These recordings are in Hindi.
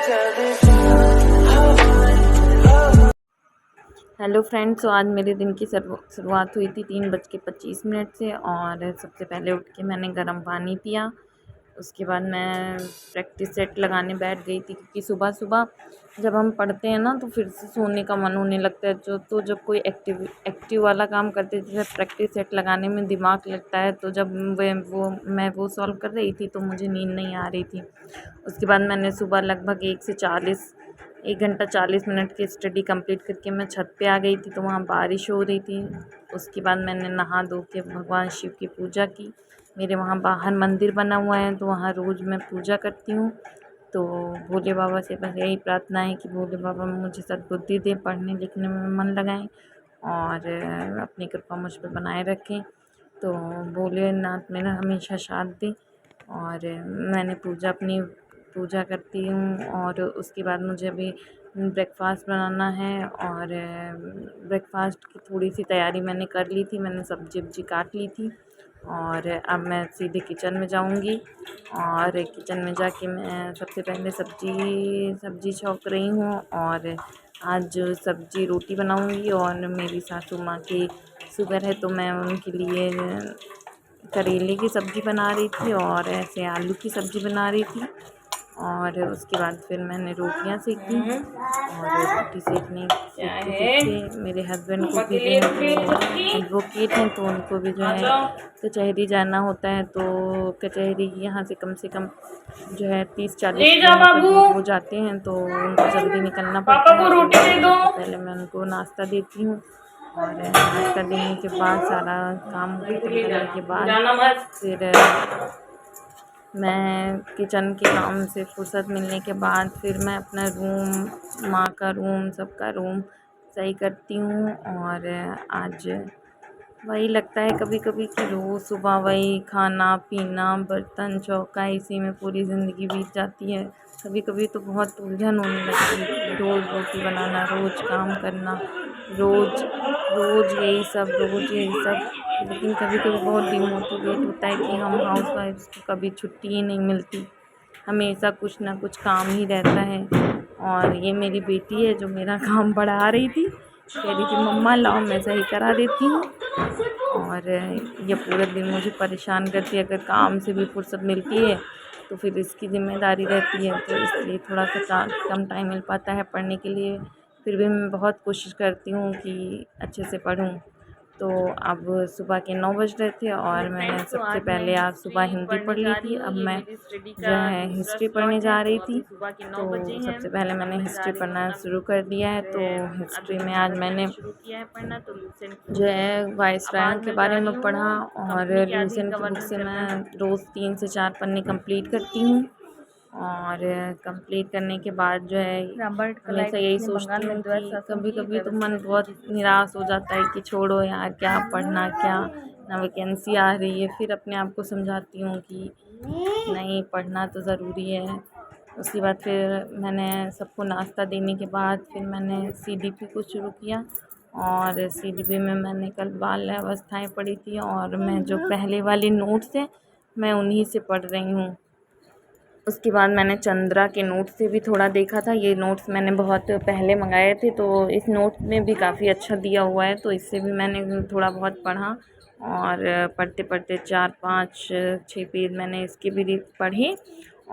हेलो फ्रेंड्स, तो आज मेरे दिन की शुरुआत हुई थी 3:25 से। और सबसे पहले उठ के मैंने गर्म पानी पिया। उसके बाद मैं प्रैक्टिस सेट लगाने बैठ गई थी, क्योंकि सुबह सुबह जब हम पढ़ते हैं ना तो फिर से सोने का मन होने लगता है। तो जब कोई एक्टिव वाला काम करते हैं, जैसे प्रैक्टिस सेट लगाने में दिमाग लगता है, तो जब मैं वो सॉल्व कर रही थी तो मुझे नींद नहीं आ रही थी। उसके बाद मैंने सुबह लगभग 1 घंटा 40 मिनट की स्टडी कंप्लीट करके मैं छत पे आ गई थी, तो वहाँ बारिश हो रही थी। उसके बाद मैंने नहा धो के भगवान शिव की पूजा की। मेरे वहाँ बाहर मंदिर बना हुआ है, तो वहाँ रोज़ मैं पूजा करती हूँ। तो भोले बाबा से बस यही प्रार्थना है कि भोले बाबा मुझे सद्बुद्धि दें, पढ़ने लिखने में मन लगाएं और अपनी कृपा मुझ पर बनाए रखें। तो भोलेनाथ मेरा हमेशा साथ दें। और मैंने अपनी पूजा करती हूँ। और उसके बाद मुझे अभी ब्रेकफ़ास्ट बनाना है, और ब्रेकफ़ास्ट की थोड़ी सी तैयारी मैंने कर ली थी। मैंने सब्ज़ी वब्जी काट ली थी, और अब मैं सीधे किचन में जाऊंगी। और किचन में जाके मैं सबसे पहले सब्ज़ी छौंक रही हूँ। और आज सब्ज़ी रोटी बनाऊंगी। और मेरी सासू माँ की शुगर है, तो मैं उनके लिए करेले की सब्ज़ी बना रही थी और ऐसे आलू की सब्ज़ी बना रही थी। और उसके बाद फिर मैंने रोटियां सेकी। और रोटी सेकते मेरे हस्बैंड को भी जो है वो एडवोकेट हैं, तो उनको भी जो है कचहरी जाना होता है। तो कचहरी यहाँ से कम जो है 30-40 किलोमीटर दूर वो जाते हैं, तो उनको जल्दी निकलना पड़ता है। तो सबसे पहले मैं उनको नाश्ता देती हूँ। और नाश्ता देने के बाद सारा काम खत्म करने के बाद फिर मैं किचन के काम से फुर्सत मिलने के बाद फिर मैं अपना रूम, माँ का रूम, सबका रूम सही करती हूँ। और आज वही लगता है कभी कभी कि रोज़ सुबह वही खाना पीना बर्तन चौका, इसी में पूरी ज़िंदगी बीत जाती है। कभी कभी तो बहुत उलझन होने लगती है, रोज़ रोटी बनाना, रोज़ काम करना, रोज़ रोज़ यही सब। लेकिन कभी कभी बहुत डिमोटिवेट होता है कि हम हाउसवाइफ्स को कभी छुट्टी ही नहीं मिलती, हमेशा कुछ ना कुछ काम ही रहता है। और ये मेरी बेटी है जो मेरा काम बढ़ा रही थी, कह रही थी मम्मा लाओ मैं सही करा देती हूँ। और ये पूरे दिन मुझे परेशान करती है। अगर काम से भी फुर्सत मिलती है तो फिर इसकी ज़िम्मेदारी रहती है, तो इसलिए थोड़ा सा कम टाइम मिल पाता है पढ़ने के लिए। फिर भी मैं बहुत कोशिश करती हूँ कि अच्छे से पढूँ। तो अब सुबह के 9 बज रहे थे और मैंने सबसे पहले आज सुबह हिंदी पढ़ ली थी। अब मैं जो है हिस्ट्री पढ़ने जा रही थी, तो सबसे पहले मैंने हिस्ट्री पढ़ना शुरू कर दिया है। तो हिस्ट्री में आज मैंने जो है वाइसरायों के बारे में पढ़ा। और लुसेंट की बुक से मैं रोज़ 3 से 4 पन्ने कंप्लीट करती हूँ। और कंप्लीट करने के बाद जो है हमेशा यही सोचती हूँ कि कभी कभी तो मन बहुत निराश हो जाता है कि छोड़ो यार, क्या पढ़ना, क्या ना वैकेंसी आ रही है। फिर अपने आप को समझाती हूँ कि नहीं, पढ़ना तो ज़रूरी है। उसके बाद फिर मैंने सबको नाश्ता देने के बाद फिर मैंने सीडीपी को शुरू किया। और सीडीपी में मैंने कल बाल अवस्थाएँ पढ़ी थी, और मैं जो पहले वाले नोट्स थे मैं उन्हीं से पढ़ रही हूँ। उसके बाद मैंने चंद्रा के नोट्स से भी थोड़ा देखा था। ये नोट्स मैंने बहुत पहले मंगाए थे, तो इस नोट में भी काफ़ी अच्छा दिया हुआ है, तो इससे भी मैंने थोड़ा बहुत पढ़ा। और पढ़ते पढ़ते 4-5-6 पेज मैंने इसके भी पढ़े।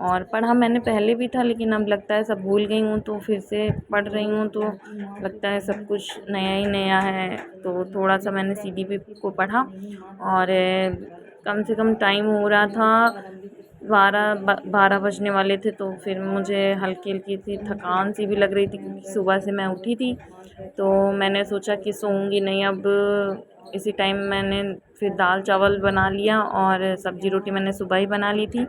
और पढ़ा मैंने पहले भी था, लेकिन अब लगता है सब भूल गई हूँ, तो फिर से पढ़ रही हूँ, तो लगता है सब कुछ नया ही नया है। तो थोड़ा सा मैंने सीडीपी को पढ़ा। और कम से कम टाइम हो रहा था 12 बजने वाले थे, तो फिर मुझे हल्की हल्की सी थकान सी भी लग रही थी, क्योंकि सुबह से मैं उठी थी। तो मैंने सोचा कि सोऊंगी नहीं अब। इसी टाइम मैंने फिर दाल चावल बना लिया, और सब्ज़ी रोटी मैंने सुबह ही बना ली थी।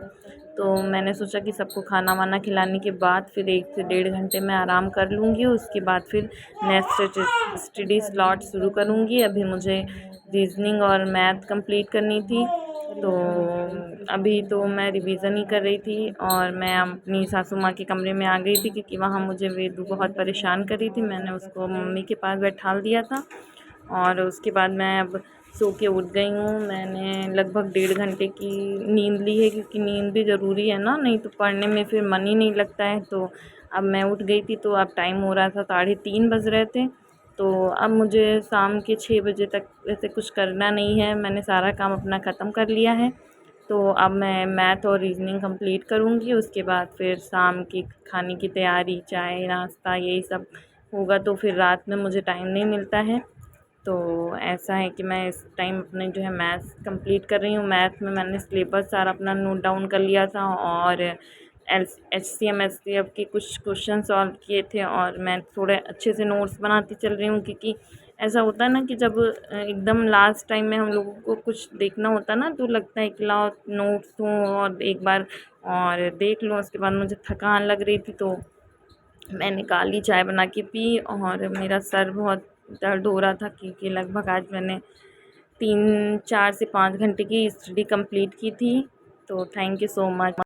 तो मैंने सोचा कि सबको खाना वाना खिलाने के बाद फिर 1 से 1.5 घंटे मैं आराम कर लूँगी। उसके बाद फिर नेक्स्ट स्टडी स्लॉट शुरू करूँगी। अभी मुझे रीजनिंग और मैथ कंप्लीट करनी थी, तो अभी तो मैं रिवीज़न ही कर रही थी। और मैं अपनी सासू माँ के कमरे में आ गई थी, क्योंकि वहाँ मुझे वेदू बहुत परेशान कर रही थी। मैंने उसको मम्मी के पास बैठा दिया था। और उसके बाद मैं अब सो के उठ गई हूँ। मैंने लगभग 1.5 घंटे की नींद ली है, क्योंकि नींद भी ज़रूरी है ना, नहीं तो पढ़ने में फिर मन ही नहीं लगता है। तो अब मैं उठ गई थी, तो अब टाइम हो रहा था 3:30 बज रहे थे। तो अब मुझे शाम के 6 बजे तक वैसे कुछ करना नहीं है, मैंने सारा काम अपना ख़त्म कर लिया है। तो अब मैं मैथ और रीजनिंग कंप्लीट करूँगी, उसके बाद फिर शाम की खाने की तैयारी, चाय नाश्ता यही सब होगा। तो फिर रात में मुझे टाइम नहीं मिलता है। तो ऐसा है कि मैं इस टाइम अपने जो है मैथ्स कंप्लीट कर रही हूँ। मैथ में मैंने सिलेबस सारा अपना नोट डाउन कर लिया था, और HCM SCF के कुछ क्वेश्चन सॉल्व किए थे, और मैं थोड़े अच्छे से नोट्स बनाती चल रही हूँ। क्योंकि ऐसा होता है ना कि जब एकदम लास्ट टाइम में हम लोगों को कुछ देखना होता है ना, तो लगता है कि लाओ नोट्स दूँ और एक बार और देख लूँ। उसके बाद मुझे थकान लग रही थी, तो मैंने काली चाय बना के पी, और मेरा सर बहुत दर्द हो रहा था, क्योंकि लगभग आज मैंने 3 4 से 5 घंटे की स्टडी कंप्लीट की थी। तो थैंक यू सो मच।